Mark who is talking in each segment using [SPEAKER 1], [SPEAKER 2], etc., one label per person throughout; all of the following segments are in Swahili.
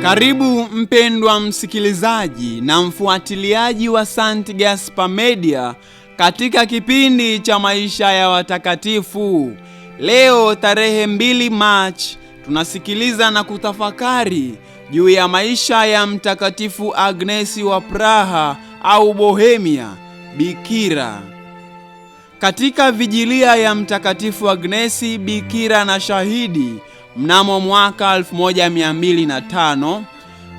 [SPEAKER 1] Karibu mpendwa msikilizaji na mfuatiliaji wa St. Gaspar Media katika kipindi cha maisha ya watakatifu. Leo tarehe 2 Machi tunasikiliza na kutafakari juu ya maisha ya Mtakatifu Agnesi wa Praha au Bohemia, bikira. Katika vijilia ya Mtakatifu Agnesi, bikira na shahidi, mnamo mwaka 1205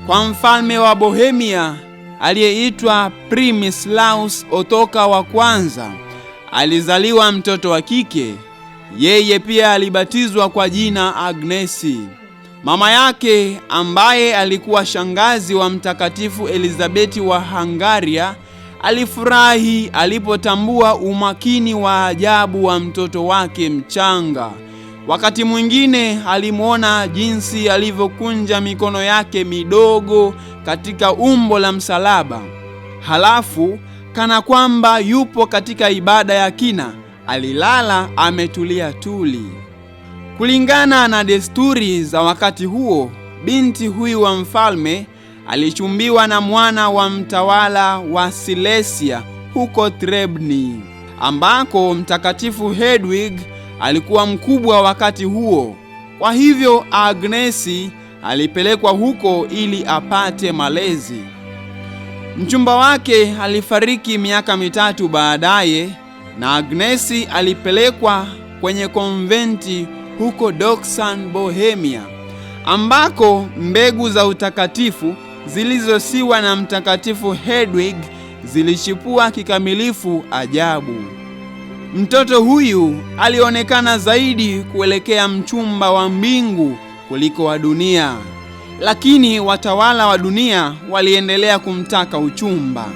[SPEAKER 1] kwa mfalme wa Bohemia aliyeitwa Primislaus Otoka wa kwanza, alizaliwa mtoto wa kike. Yeye pia alibatizwa kwa jina Agnesi. Mama yake, ambaye alikuwa shangazi wa Mtakatifu Elizabeti wa Hungaria, alifurahi alipotambua umakini wa ajabu wa mtoto wake mchanga. Wakati mwingine alimuona jinsi alivyokunja mikono yake midogo katika umbo la msalaba. Halafu, kana kwamba yupo katika ibada ya kina, alilala ametulia tuli. Kulingana na desturi za wakati huo, binti huyu wa mfalme alichumbiwa na mwana wa mtawala wa Silesia huko Trebni, ambako Mtakatifu Hedwig alikuwa mkubwa wakati huo. Kwa hivyo Agnesi alipelekwa huko ili apate malezi. Mchumba wake alifariki miaka 3 baadaye, na Agnesi alipelekwa kwenye konventi huko Doksan, Bohemia, ambako mbegu za utakatifu zilizosiwa na Mtakatifu Hedwig zilichipua kikamilifu ajabu. Mtoto huyu alionekana zaidi kuelekea mchumba wa mbingu kuliko wa dunia, lakini watawala wa dunia waliendelea kumtaka uchumba.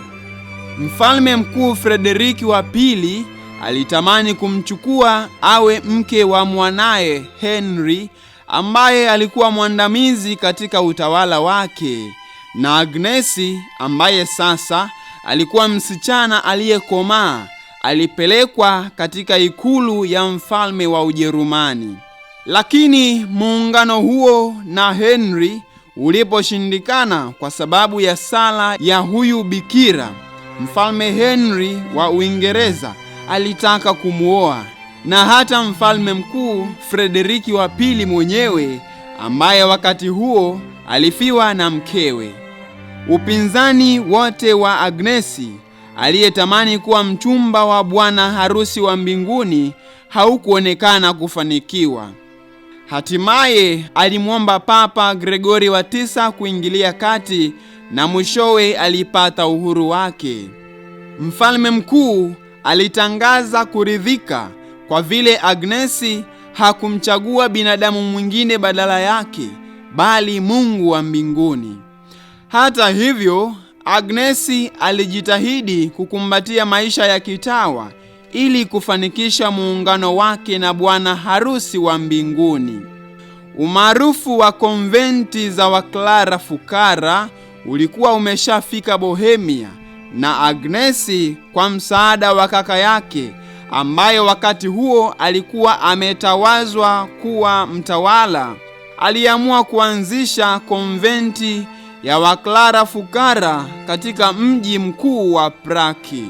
[SPEAKER 1] Mfalme mkuu Frederiki wa pili alitamani kumchukua awe mke wa mwanaye Henry, ambaye alikuwa mwandamizi katika utawala wake, na Agnesi, ambaye sasa alikuwa msichana aliyekomaa, alipelekwa katika ikulu ya mfalme wa Ujerumani. Lakini muungano huo na Henry uliposhindikana kwa sababu ya sala ya huyu bikira, mfalme Henry wa Uingereza alitaka kumuoa, na hata mfalme mkuu Frederiki wa pili mwenyewe, ambaye wakati huo alifiwa na mkewe. Upinzani wote wa Agnesi, aliyetamani kuwa mchumba wa bwana harusi wa mbinguni, haukuonekana kufanikiwa. Hatimaye alimwomba Papa Gregori wa 9 kuingilia kati, na mwishowe alipata uhuru wake. Mfalme mkuu alitangaza kuridhika kwa vile Agnesi hakumchagua binadamu mwingine badala yake, bali Mungu wa mbinguni. Hata hivyo, Agnesi alijitahidi kukumbatia maisha ya kitawa ili kufanikisha muungano wake na bwana harusi wa mbinguni. Umaarufu wa konventi za Waklara fukara ulikuwa umeshafika Bohemia, na Agnesi, kwa msaada wa kaka yake ambaye wakati huo alikuwa ametawazwa kuwa mtawala, aliamua kuanzisha konventi ya Waklara fukara katika mji mkuu wa Praki.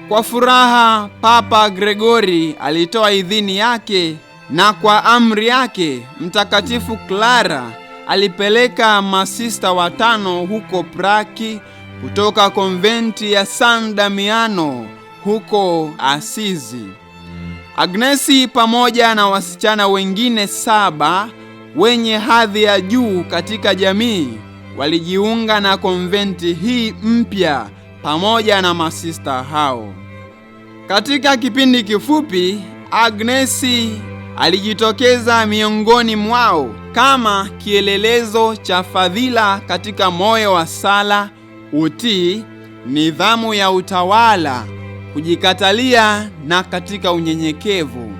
[SPEAKER 1] Kwa furaha, Papa Gregori alitoa idhini yake, na kwa amri yake Mtakatifu Clara alipeleka masista 5 huko Praki kutoka konventi ya San Damiano huko Asizi. Agnesi pamoja na wasichana wengine 7 wenye hadhi ya juu katika jamii walijiunga na konventi hii mpya pamoja na masista hao. Katika kipindi kifupi, Agnesi alijitokeza miongoni mwao kama kielelezo cha fadhila katika moyo wa sala, utii, nidhamu ya utawala, kujikatalia na katika unyenyekevu.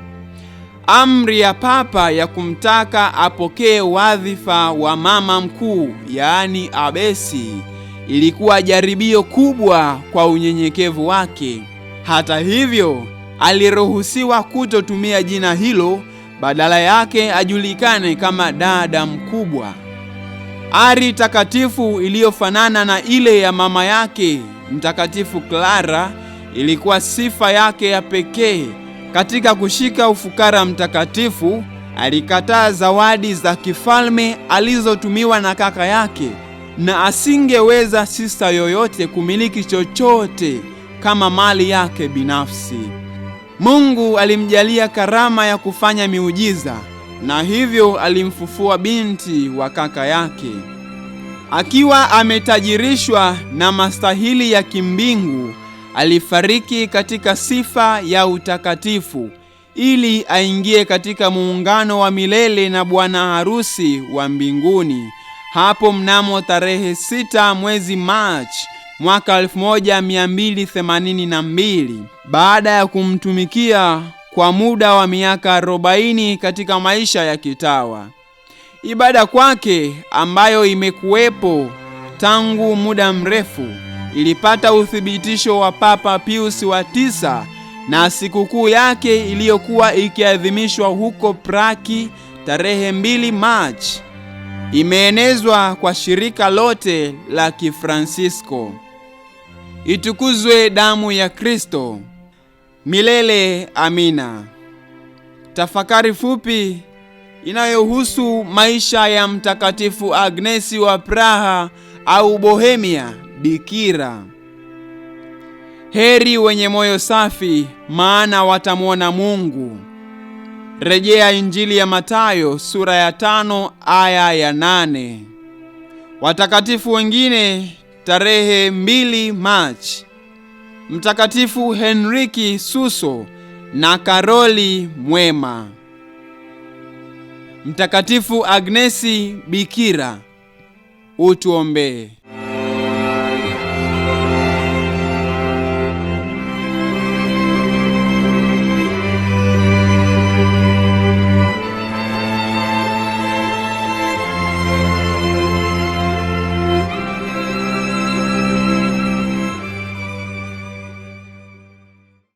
[SPEAKER 1] Amri ya Papa ya kumtaka apokee wadhifa wa mama mkuu, yaani abesi, ilikuwa jaribio kubwa kwa unyenyekevu wake. Hata hivyo, aliruhusiwa kutotumia jina hilo, badala yake ajulikane kama dada mkubwa. Ari takatifu iliyofanana na ile ya mama yake Mtakatifu Clara ilikuwa sifa yake ya pekee. Katika kushika ufukara mtakatifu, alikataa zawadi za kifalme alizotumiwa na kaka yake, na asingeweza sista yoyote kumiliki chochote kama mali yake binafsi. Mungu alimjalia karama ya kufanya miujiza, na hivyo alimfufua binti wa kaka yake. Akiwa ametajirishwa na mastahili ya kimbingu, alifariki katika sifa ya utakatifu ili aingie katika muungano wa milele na bwana harusi wa mbinguni hapo mnamo tarehe 6 mwezi Machi mwaka 1282 baada ya kumtumikia kwa muda wa miaka 40 katika maisha ya kitawa. Ibada kwake ambayo imekuwepo tangu muda mrefu ilipata uthibitisho wa Papa Pius wa 9, na sikukuu yake iliyokuwa ikiadhimishwa huko Pragi tarehe 2 Machi imeenezwa kwa shirika lote la Kifransisko. Itukuzwe damu ya Kristo! Milele amina. Tafakari fupi inayohusu maisha ya Mtakatifu Agnesi wa Praha au Bohemia Bikira. Heri wenye moyo safi, maana watamwona Mungu. Rejea Injili ya Mathayo sura ya 5 aya ya 8. Watakatifu wengine tarehe 2 Machi: Mtakatifu Henriki Suso na Karoli Mwema. Mtakatifu Agnesi Bikira, utuombee.